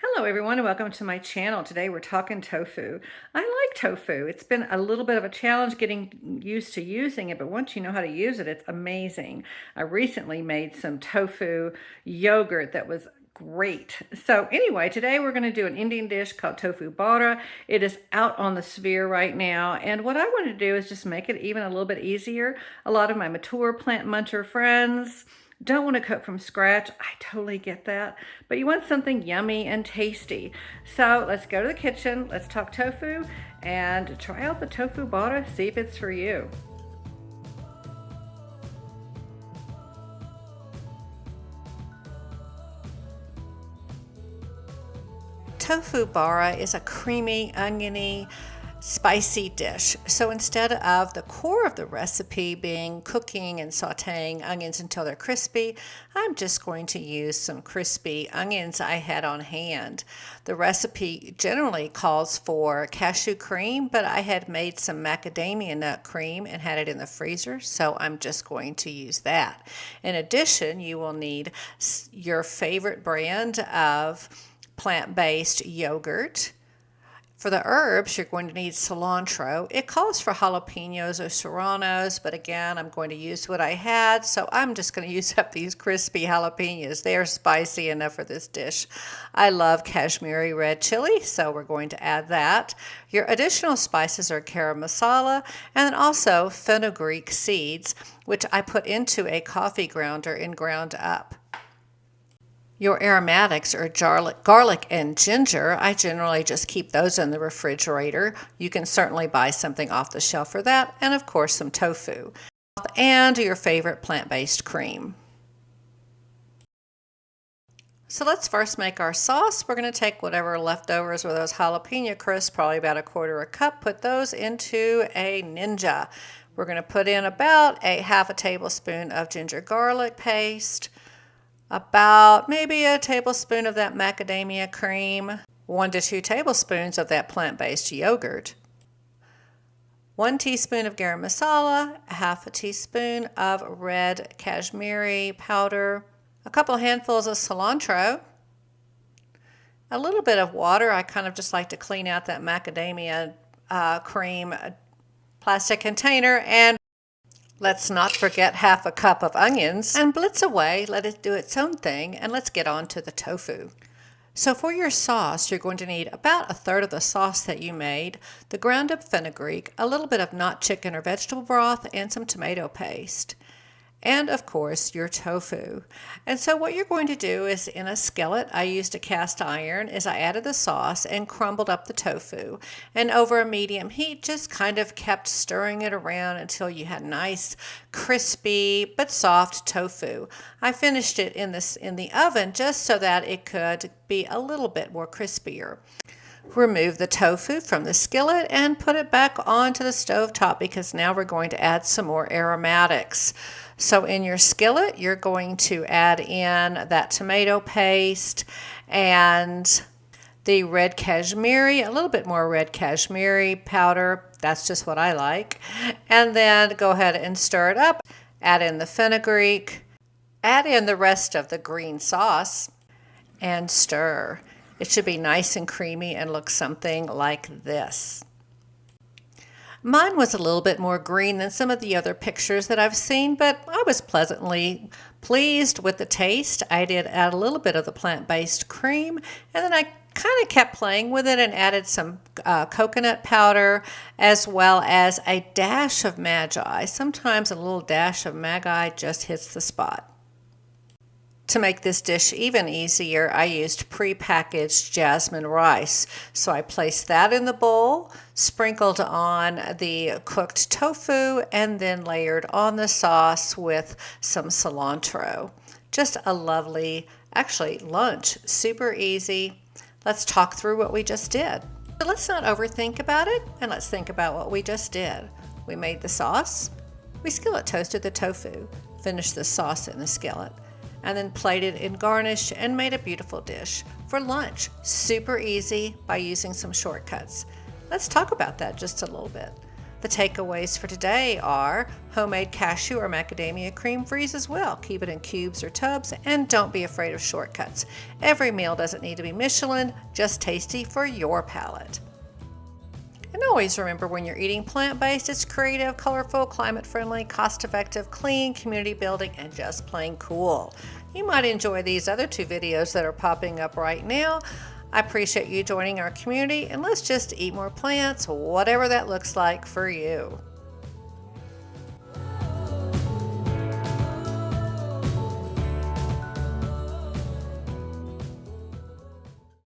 Hello everyone and welcome to my channel. Today we're talking tofu. I like tofu. It's been a little bit of a challenge getting used to using it, but once you know how to use it, it's amazing. I recently made some tofu yogurt that was great. So anyway, today we're going to do an Indian dish called tofu Barra. It is out on the sphere right now, and what I want to do is just make it even a little bit easier. A lot of my mature plant muncher friends don't want to cook from scratch. I totally get that. But you want something yummy and tasty. So let's go to the kitchen, let's talk tofu, and try out the tofu Barra, see if it's for you. Tofu Barra is a creamy, oniony, spicy dish. So instead of the core of the recipe being cooking and sauteing onions until they're crispy, I'm just going to use some crispy onions I had on hand. The recipe generally calls for cashew cream, but I had made some macadamia nut cream and had it in the freezer, so I'm just going to use that. In addition, you will need your favorite brand of plant-based yogurt. For the herbs, you're going to need cilantro. It calls for jalapenos or serranos, but again, I'm going to use what I had, so I'm just going to use up these crispy jalapenos. They are spicy enough for this dish. I love Kashmiri red chili, so we're going to add that. Your additional spices are garam masala and then also fenugreek seeds, which I put into a coffee grounder and ground up. Your aromatics are garlic and ginger. I generally just keep those in the refrigerator. You can certainly buy something off the shelf for that, and of course some tofu. And your favorite plant-based cream. So let's first make our sauce. We're going to take whatever leftovers were those jalapeno crisps, probably about 1/4 cup, put those into a Ninja. We're going to put in about half a tablespoon of ginger garlic paste, about maybe a tablespoon of that macadamia cream, 1 to 2 tablespoons of that plant-based yogurt, 1 teaspoon of garam masala, half a teaspoon of red Kashmiri powder, a couple handfuls of cilantro, a little bit of water. I kind of just like to clean out that macadamia cream plastic container, and let's not forget half a cup of onions, and blitz away, let it do its own thing, and let's get on to the tofu. So for your sauce, you're going to need about 1/3 of the sauce that you made, the ground up fenugreek, a little bit of not chicken or vegetable broth, and some tomato paste. And of course your tofu. And so what you're going to do is, in a skillet, I used a cast iron, is I added the sauce and crumbled up the tofu, and over a medium heat just kind of kept stirring it around until you had nice crispy but soft tofu. I finished it in the oven just so that it could be a little bit more crispier. Remove the tofu from the skillet and put it back onto the stove top, because now we're going to add some more aromatics. So in your skillet, you're going to add in that tomato paste and the red Kashmiri, a little bit more red Kashmiri powder. That's just what I like. And then go ahead and stir it up. Add in the fenugreek. Add in the rest of the green sauce and stir. It should be nice and creamy and look something like this. Mine was a little bit more green than some of the other pictures that I've seen, but I was pleasantly pleased with the taste. I did add a little bit of the plant-based cream, and then I kind of kept playing with it and added some coconut powder, as well as a dash of magi. Sometimes a little dash of magi just hits the spot. To make this dish even easier, I used pre-packaged jasmine rice. So I placed that in the bowl, sprinkled on the cooked tofu, and then layered on the sauce with some cilantro. Just a lovely, actually, lunch. Super easy. Let's talk through what we just did. So let's not overthink about it, and let's think about what we just did. We made the sauce. We skillet toasted the tofu, finished the sauce in the skillet, and then plated and garnished and made a beautiful dish for lunch. Super easy by using some shortcuts. Let's talk about that just a little bit. The takeaways for today are homemade cashew or macadamia cream freezes well. Keep it in cubes or tubs, and don't be afraid of shortcuts. Every meal doesn't need to be Michelin, just tasty for your palate. And always remember, when you're eating plant-based, it's creative, colorful, climate-friendly, cost-effective, clean, community-building, and just plain cool. You might enjoy these other 2 videos that are popping up right now. I appreciate you joining our community, and let's just eat more plants, whatever that looks like for you.